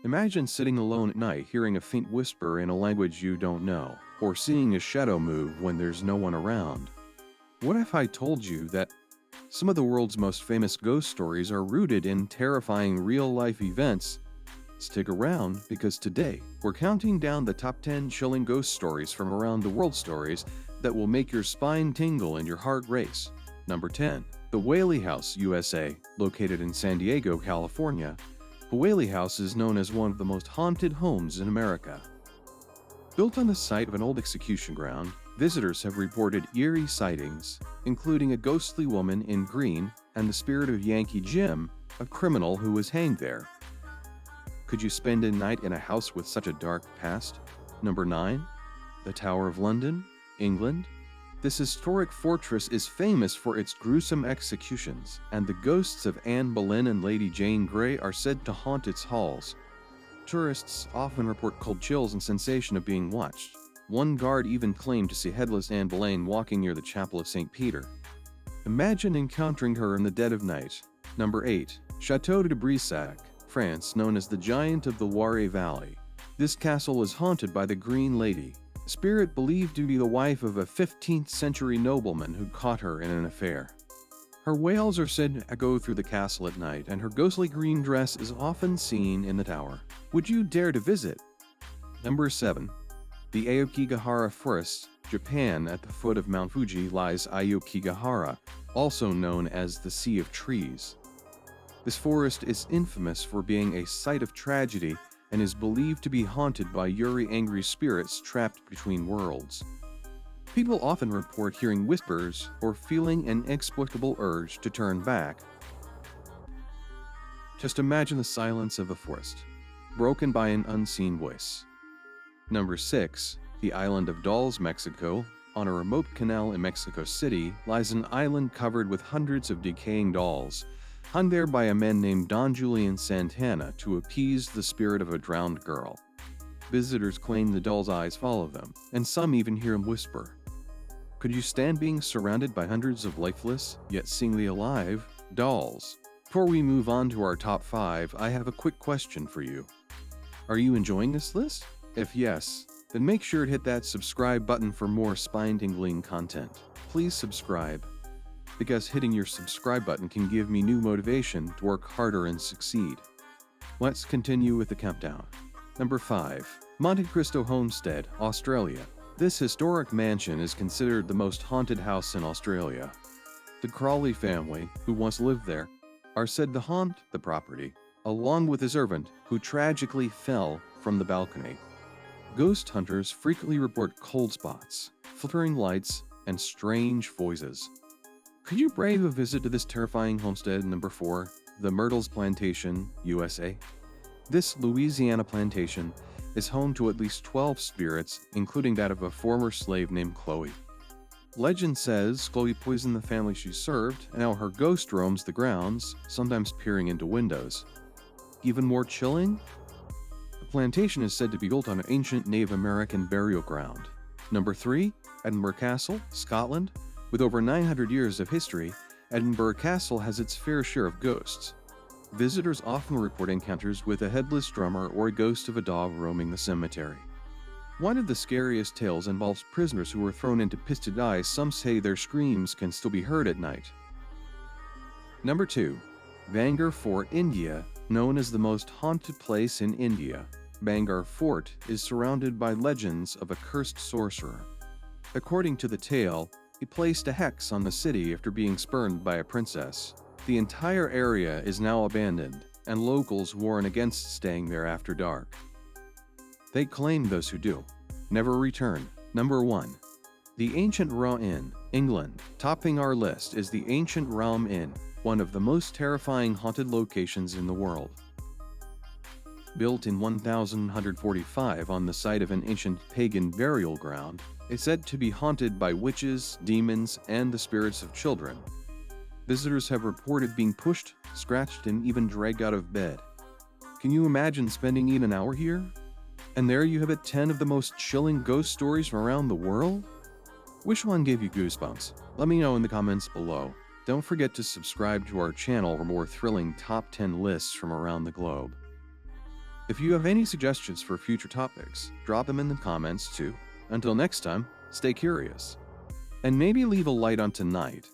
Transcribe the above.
Imagine sitting alone at night hearing a faint whisper in a language you don't know, or seeing a shadow move when there's no one around. What if I told you that some of the world's most famous ghost stories are rooted in terrifying real-life events? Stick around, because today, we're counting down the top 10 chilling ghost stories from around the world, stories that will make your spine tingle and your heart race. Number 10. The Whaley House, USA. Located in San Diego, California, the Whaley House is known as one of the most haunted homes in America. Built on the site of an old execution ground, visitors have reported eerie sightings, including a ghostly woman in green and the spirit of Yankee Jim, a criminal who was hanged there. Could you spend a night in a house with such a dark past? Number 9. The Tower of London, England. This historic fortress is famous for its gruesome executions, and the ghosts of Anne Boleyn and Lady Jane Grey are said to haunt its halls. Tourists often report cold chills and sensation of being watched. One guard even claimed to see headless Anne Boleyn walking near the Chapel of St. Peter. Imagine encountering her in the dead of night. Number 8. Château de Brissac, France, known as the Giant of the Loire Valley. This castle is haunted by the Green Lady, a spirit believed to be the wife of a 15th century nobleman who caught her in an affair. Her wails are said to echo through the castle at night, and her ghostly green dress is often seen in the tower. Would you dare to visit? Number 7. The Aokigahara Forest, Japan. At the foot of Mount Fuji lies Aokigahara, also known as the Sea of Trees. This forest is infamous for being a site of tragedy and is believed to be haunted by Yuri, angry spirits trapped between worlds. People often report hearing whispers or feeling an inexplicable urge to turn back. Just imagine the silence of a forest, broken by an unseen voice. Number 6. The island of Dolls, Mexico. On a remote canal in Mexico City lies an island covered with hundreds of decaying dolls, hung there by a man named Don Julian Santana to appease the spirit of a drowned girl. Visitors claim the doll's eyes follow them, and some even hear him whisper. Could you stand being surrounded by hundreds of lifeless, yet seemingly alive, dolls? Before we move on to our top 5, I have a quick question for you. Are you enjoying this list? If yes, then make sure to hit that subscribe button for more spine-tingling content. Please subscribe, because hitting your subscribe button can give me new motivation to work harder and succeed. Let's continue with the countdown. Number 5. Monte Cristo Homestead, Australia. This historic mansion is considered the most haunted house in Australia. The Crawley family, who once lived there, are said to haunt the property, along with a servant who tragically fell from the balcony. Ghost hunters frequently report cold spots, flickering lights, and strange voices. Could you brave a visit to this terrifying homestead? Number 4. The Myrtles Plantation, USA. This Louisiana plantation is home to at least 12 spirits, including that of a former slave named Chloe. Legend says Chloe poisoned the family she served, and now her ghost roams the grounds, sometimes peering into windows. Even more chilling? The plantation is said to be built on an ancient Native American burial ground. Number 3. Edinburgh Castle, Scotland. With over 900 years of history, Edinburgh Castle has its fair share of ghosts. Visitors often report encounters with a headless drummer or a ghost of a dog roaming the cemetery. One of the scariest tales involves prisoners who were thrown into pisted eyes. Some say their screams can still be heard at night. Number 2. Bangor Fort, India. Known as the most haunted place in India, Bangor Fort is surrounded by legends of a cursed sorcerer. According to the tale, he placed a hex on the city after being spurned by a princess. The entire area is now abandoned, and locals warn against staying there after dark. They claim those who do never return. Number 1. The Ancient Rome Inn, England. Topping our list is the Ancient Rome Inn, one of the most terrifying haunted locations in the world. Built in 1145 on the site of an ancient pagan burial ground, it's said to be haunted by witches, demons, and the spirits of children. Visitors have reported being pushed, scratched, and even dragged out of bed. Can you imagine spending even an hour here? And there you have it, 10 of the most chilling ghost stories from around the world? Which one gave you goosebumps? Let me know in the comments below. Don't forget to subscribe to our channel for more thrilling top 10 lists from around the globe. If you have any suggestions for future topics, drop them in the comments too. Until next time, stay curious. And maybe leave a light on tonight.